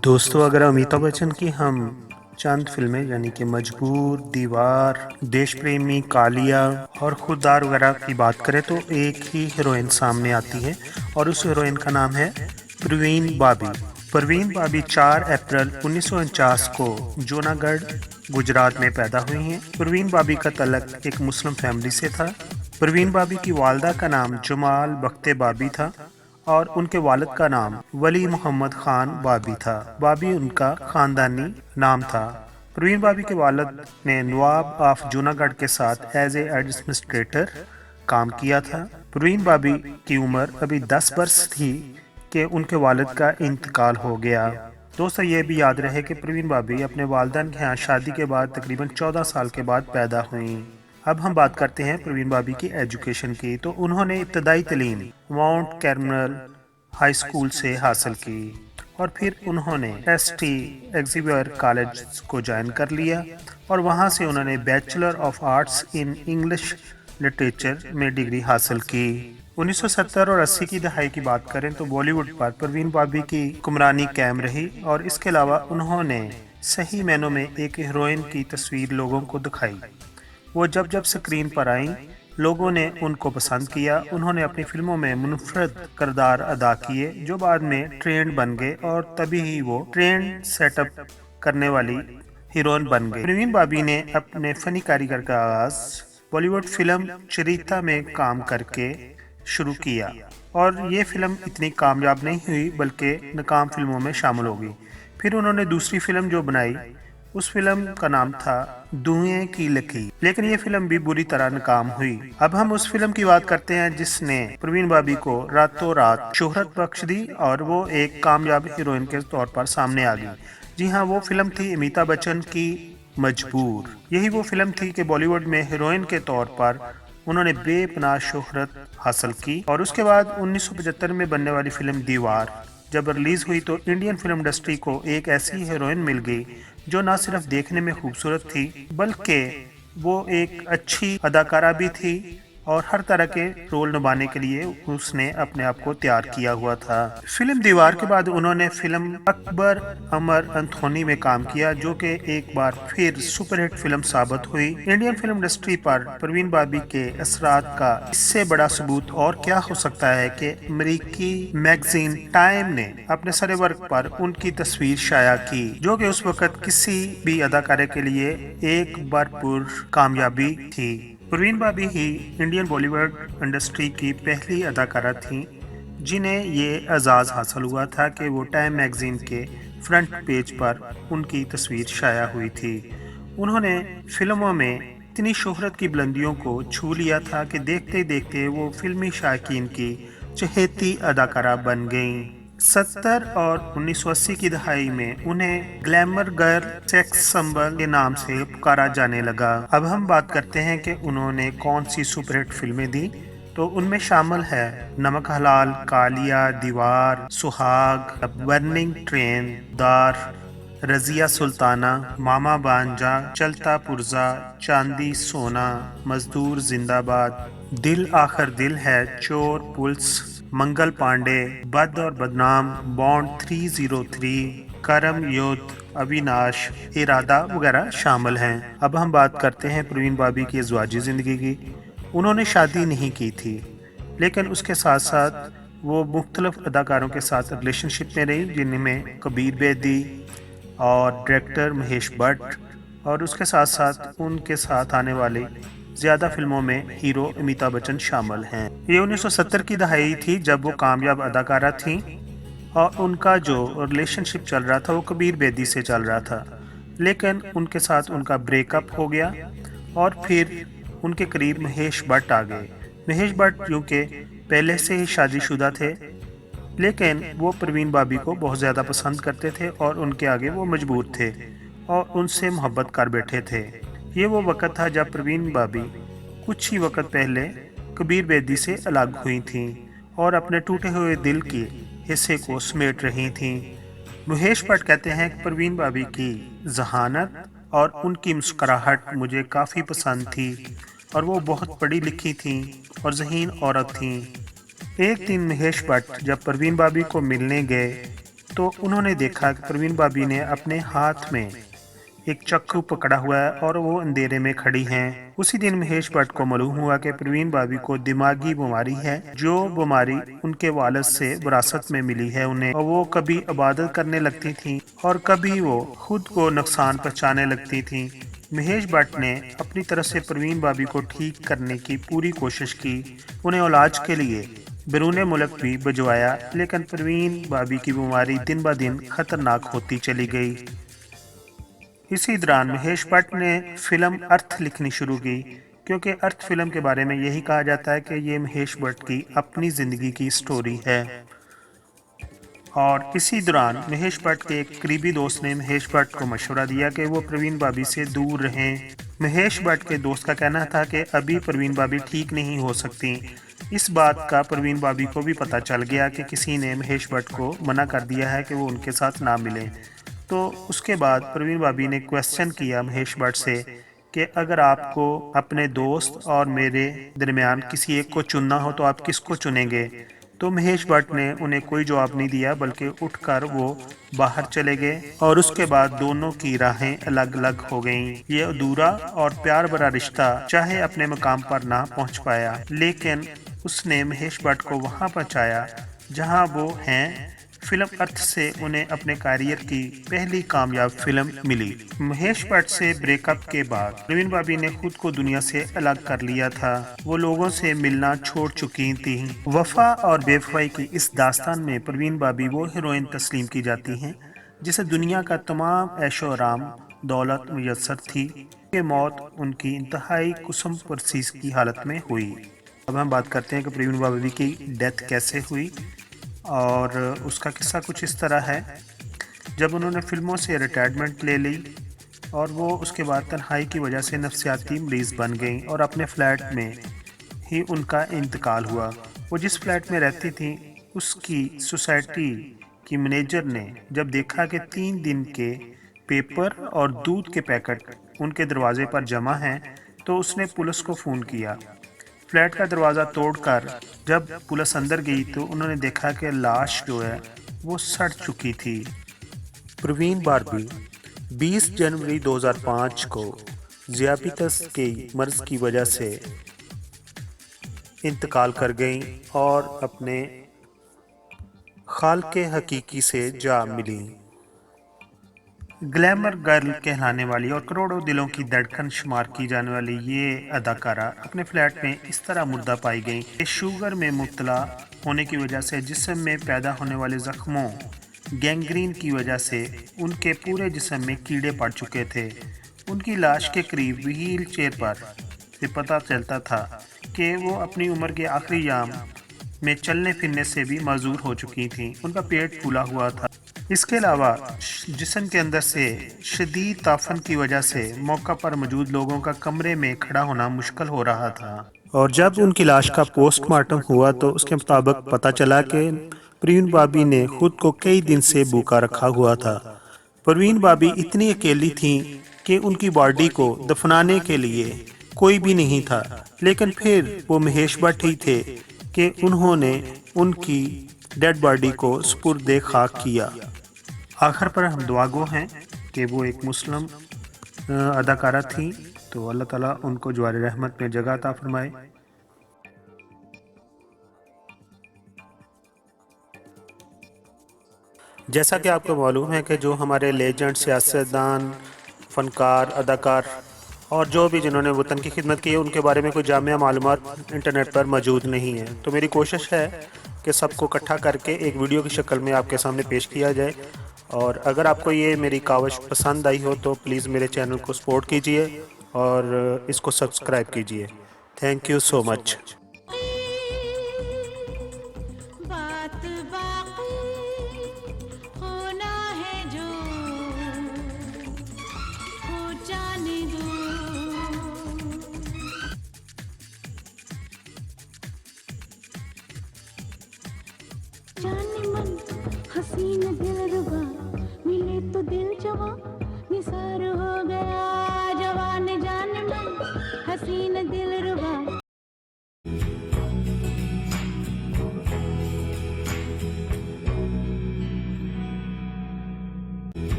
दोस्तों, अगर अमिताभ बच्चन की हम चंद फिल्में यानी कि मजबूर, दीवार, देश प्रेमी, कालिया और खुददार वगैरह की बात करें तो एक ही हीरोइन सामने आती है और उस हीरोइन का नाम है प्रवीण बाबी। प्रवीण बाबी 4 अप्रैल 1949 को जूनागढ़, गुजरात में पैदा हुई हैं। प्रवीण बाबी का तलक एक मुस्लिम फैमिली से था। प्रवीण बाबी की वालदा का नाम जमाल बख्ते बाबी था और उनके वालिद का नाम वली मोहम्मद खान बाबी था। बाबी उनका खानदानी नाम था। प्रवीण बाबी के वालिद ने नवाब ऑफ जूनागढ़ के साथ एज ए एडमिनिस्ट्रेटर काम किया था। प्रवीण बाबी की उम्र अभी 10 वर्ष थी कि उनके वालिद का इंतकाल हो गया। दोस्तों, ये भी याद रहे कि प्रवीण बाबी अपने वालिदैन के यहाँ शादी के बाद तकरीबन 14 साल के बाद पैदा हुई। अब हम बात करते हैं प्रवीण बाबी की एजुकेशन की। तो उन्होंने इब्तदाई तालीम माउंट कैर्मल हाई स्कूल से हासिल की और फिर उन्होंने एसटी एग्जीवियर कॉलेज को ज्वाइन कर लिया और वहां से उन्होंने bachelor of arts in English literature में डिग्री हासिल की। 1970 और 80 की दहाई की बात करें तो बॉलीवुड पर प्रवीण बाबी की हुक्मरानी कायम रही और इसके अलावा उन्होंने सही मायनों में एक हीरोइन की तस्वीर लोगों को दिखाई। वो जब जब स्क्रीन पर आईं, लोगों ने उनको पसंद किया। उन्होंने अपनी फिल्मों में मुनफरद किरदार अदा किए जो बाद में ट्रेंड बन गए और तभी ही वो ट्रेंड सेटअप करने वाली हीरोइन बन गई। प्रवीण बाबी ने अपने फनी कारीगर का आगाज बॉलीवुड फिल्म चरिता में काम करके शुरू किया और ये फिल्म इतनी कामयाब नहीं हुई बल्कि नाकाम फिल्मों में शामिल हो गई। फिर उन्होंने दूसरी फिल्म जो बनाई, उस फिल्म का नाम था धुएं की लकीर, लेकिन ये फिल्म भी बुरी तरह नाकाम हुई। अब हम उस फिल्म की बात करते हैं जिसने प्रवीण बाबी को रातों रात शोहरत बख्श दी और वो एक कामयाब हीरोइन के तौर पर सामने आ गई। जी हाँ, वो फिल्म थी अमिताभ बच्चन की मजबूर। यही वो फिल्म थी कि बॉलीवुड में हीरोइन के तौर पर उन्होंने बेपनाह शोहरत हासिल की। और उसके बाद 1975 में बनने वाली फिल्म दीवार जब रिलीज हुई तो इंडियन फिल्म इंडस्ट्री को एक ऐसी हीरोइन मिल गई जो न सिर्फ देखने में खूबसूरत थी बल्कि वो एक अच्छी अदाकारा भी थी और हर तरह के रोल निभाने के लिए उसने अपने आप को तैयार किया हुआ था। फिल्म दीवार के बाद उन्होंने फिल्म अकबर अमर अंथोनी में काम किया जो कि एक बार फिर सुपरहिट फिल्म साबित हुई। इंडियन फिल्म इंडस्ट्री पर प्रवीण बाबी के असरात का इससे बड़ा सबूत और क्या हो सकता है कि अमेरिकी मैगजीन टाइम ने अपने सारे वर्क पर उनकी तस्वीर शाया की जो कि उस वक्त किसी भी अदाकारे के लिए एक भरपूर कामयाबी थी। प्रवीण बाबी ही इंडियन बॉलीवुड इंडस्ट्री की पहली अदाकारा थीं जिन्हें ये एजाज़ हासिल हुआ था कि वो टाइम मैगज़ीन के फ्रंट पेज पर उनकी तस्वीर शाया हुई थी। उन्होंने फिल्मों में इतनी शोहरत की बुलंदियों को छू लिया था कि देखते देखते वो फिल्मी शायकीन की चहेती अदाकारा बन गईं। 70 और 1980 की दहाई में उन्हें ग्लैमर गर्ल, सेक्स संबल के नाम से पुकारा जाने लगा। अब हम बात करते हैं कि उन्होंने कौन सी सुपरहिट फिल्में दी। तो उनमें शामिल है नमक हलाल, कालिया, दीवार, सुहाग, बर्निंग ट्रेन, दार, रजिया सुल्ताना, मामा बांजा, चलता पुर्जा, चांदी सोना, मजदूर जिंदाबाद, दिल आखिर दिल है, चोर पुलिस, मंगल पांडे, बद और बदनाम, बॉन्ड 303, करम युद्ध, अविनाश, इरादा वगैरह शामिल हैं। अब हम बात करते हैं प्रवीण बाबी की ज़वाजी ज़िंदगी की। उन्होंने शादी नहीं की थी लेकिन उसके साथ साथ वो मुख्तलिफ अदाकारों के साथ रिलेशनशिप में रही जिनमें कबीर बेदी और डायरेक्टर महेश भट्ट और उसके साथ साथ उनके साथ आने वाले ज़्यादा फिल्मों में हीरो अमिताभ बच्चन शामिल हैं। ये 1970 की दहाई थी जब वो कामयाब अदाकारा थीं और उनका जो रिलेशनशिप चल रहा था वो कबीर बेदी से चल रहा था, लेकिन उनके साथ उनका ब्रेकअप हो गया और फिर उनके करीब महेश भट्ट आ गए। महेश भट्ट क्योंकि पहले से ही शादीशुदा थे लेकिन वो प्रवीण बाबी को बहुत ज़्यादा पसंद करते थे और उनके आगे वो मजबूर थे और उनसे मोहब्बत कर बैठे थे। ये वो वक़्त था जब प्रवीण बाबी कुछ ही वक़्त पहले कबीर बेदी से अलग हुई थीं और अपने टूटे हुए दिल के हिस्से को समेट रही थीं। महेश भट्ट कहते हैं कि प्रवीण बाबी की जहानत और उनकी मुस्कुराहट मुझे काफ़ी पसंद थी और वो बहुत पढ़ी लिखी थीं और ज़हीन औरत थीं। एक दिन महेश भट्ट जब प्रवीण बाबी को मिलने गए तो उन्होंने देखा कि प्रवीण भाभी ने अपने हाथ में एक चाकू पकड़ा हुआ है और वो अंधेरे में खड़ी हैं। उसी दिन महेश भट्ट को मालूम हुआ कि प्रवीण भाभी को दिमागी बीमारी है, जो बीमारी उनके वालिद से विरासत में मिली है उन्हें, और वो कभी इबादत करने लगती थीं और कभी वो खुद को नुकसान पहुंचाने लगती थीं। महेश भट्ट ने अपनी तरफ से प्रवीण भाभी को ठीक करने की पूरी कोशिश की, उन्हें इलाज के लिए बैरून मुल्क भी भिजवाया, लेकिन प्रवीण भाभी की बीमारी दिन ब दिन खतरनाक होती चली गई। इसी दौरान महेश भट्ट ने फिल्म अर्थ लिखनी शुरू की, क्योंकि अर्थ फिल्म के बारे में यही कहा जाता है कि ये महेश भट्ट की अपनी ज़िंदगी की स्टोरी है। और इसी दौरान महेश भट्ट के एक करीबी दोस्त ने महेश भट्ट को मशवरा दिया कि वो प्रवीण भाभी से दूर रहें। महेश भट्ट के दोस्त का कहना था कि अभी प्रवीण भाभी ठीक नहीं हो सकती। इस बात का प्रवीण भाभी को भी पता चल गया कि किसी ने महेश भट्ट को मना कर दिया है कि वो उनके साथ ना मिलें। तो उसके बाद प्रवीण भाभी ने क्वेश्चन किया महेश भट्ट से कि अगर आपको अपने दोस्त और मेरे दरमियान किसी एक को चुनना हो तो आप किसको चुनेंगे? तो महेश भट्ट ने उन्हें कोई जवाब नहीं दिया, बल्कि उठकर वो बाहर चले गए और उसके बाद दोनों की राहें अलग अलग हो गईं। ये अधूरा और प्यार भरा रिश्ता चाहे अपने मकाम पर ना पहुंच पाया, लेकिन उसने महेश भट्ट को वहां पहुंचाया जहां वो हैं। फिल्म अर्थ से उन्हें अपने करियर की पहली कामयाब फिल्म मिली। महेश भट्ट से ब्रेकअप के बाद प्रवीण भाभी ने खुद को दुनिया से अलग कर लिया था। वो लोगों से मिलना छोड़ चुकी थी। वफा और बेवफाई की इस दास्तान में प्रवीण भाभी वो हीरोइन तस्लीम की जाती हैं जिसे दुनिया का तमाम ऐशो आराम दौलत मुयस्सर थी कि मौत उनकी इंतहाई कुसुम परसीस की हालत में हुई। अब हम बात करते हैं कि प्रवीण भाभी की डेथ कैसे हुई, और उसका किस्सा कुछ इस तरह है। जब उन्होंने फिल्मों से रिटायरमेंट ले ली और वो उसके बाद तन्हाई की वजह से नफ्सियाती मरीज़ बन गई और अपने फ्लैट में ही उनका इंतकाल हुआ। वो जिस फ्लैट में रहती थी उसकी सोसाइटी की मैनेजर ने जब देखा कि 3 दिन के पेपर और दूध के पैकेट उनके दरवाजे पर जमा हैं, तो उसने पुलिस को फ़ोन किया। फ्लैट का दरवाज़ा तोड़कर जब पुलिस अंदर गई तो उन्होंने देखा कि लाश जो है वो सड़ चुकी थी। प्रवीण भाभी 20 जनवरी 2005 को ज़ियाबितस के मर्ज़ की वजह से इंतकाल कर गईं और अपने खालके हकीकी से जा मिली। ग्लैमर गर्ल कहलाने वाली और करोड़ों दिलों की धड़कन शुमार की जाने वाली ये अदाकारा अपने फ्लैट में इस तरह मुर्दा पाई गई कि शुगर में मुब्तला होने की वजह से जिस्म में पैदा होने वाले जख्मों गैंग्रीन की वजह से उनके पूरे जिस्म में कीड़े पड़ चुके थे। उनकी लाश के करीब व्हील चेयर पर से पता चलता था कि वो अपनी उम्र के आखिरी याम में चलने फिरने से भी माजूर हो चुकी थीं। उनका पेट फूला हुआ था। इसके अलावा जिस्म के अंदर से शदीद ताफन की वजह से मौका पर मौजूद लोगों का कमरे में खड़ा होना मुश्किल हो रहा था। और जब उनकी लाश का पोस्टमार्टम हुआ तो उसके मुताबिक पता चला कि प्रवीण भाभी ने खुद को कई दिन से भूखा रखा हुआ था। प्रवीण भाभी इतनी अकेली थीं कि उनकी बॉडी को दफनाने के लिए कोई भी नहीं था, लेकिन फिर वो महेश भट्ट ही थे कि उन्होंने उनकी डेड बॉडी को सुपुर्द खाक किया। आखिर पर हम दुआगो हैं कि वो एक मुस्लिम अदाकारा थी, तो अल्लाह ताला उनको जवार रहमत में जगह अता फरमाए। जैसा कि आपको मालूम है कि जो हमारे लेजेंड सियासतदान, फनकार, अदाकार और जो भी जिन्होंने वतन की खिदमत की है उनके बारे में कोई जामिया मालूमात इंटरनेट पर मौजूद नहीं है, तो मेरी कोशिश है कि सबको इकट्ठा करके एक वीडियो की शक्ल में आपके सामने पेश किया जाए। और अगर आपको ये मेरी कावश पसंद आई हो तो प्लीज़ मेरे चैनल को सपोर्ट कीजिए और इसको सब्सक्राइब कीजिए। Thank you so much. जाने मन हसीन दिलरुबा मिले तो दिल जवा निसार हो गया। जवान जाने मन हसीन दिल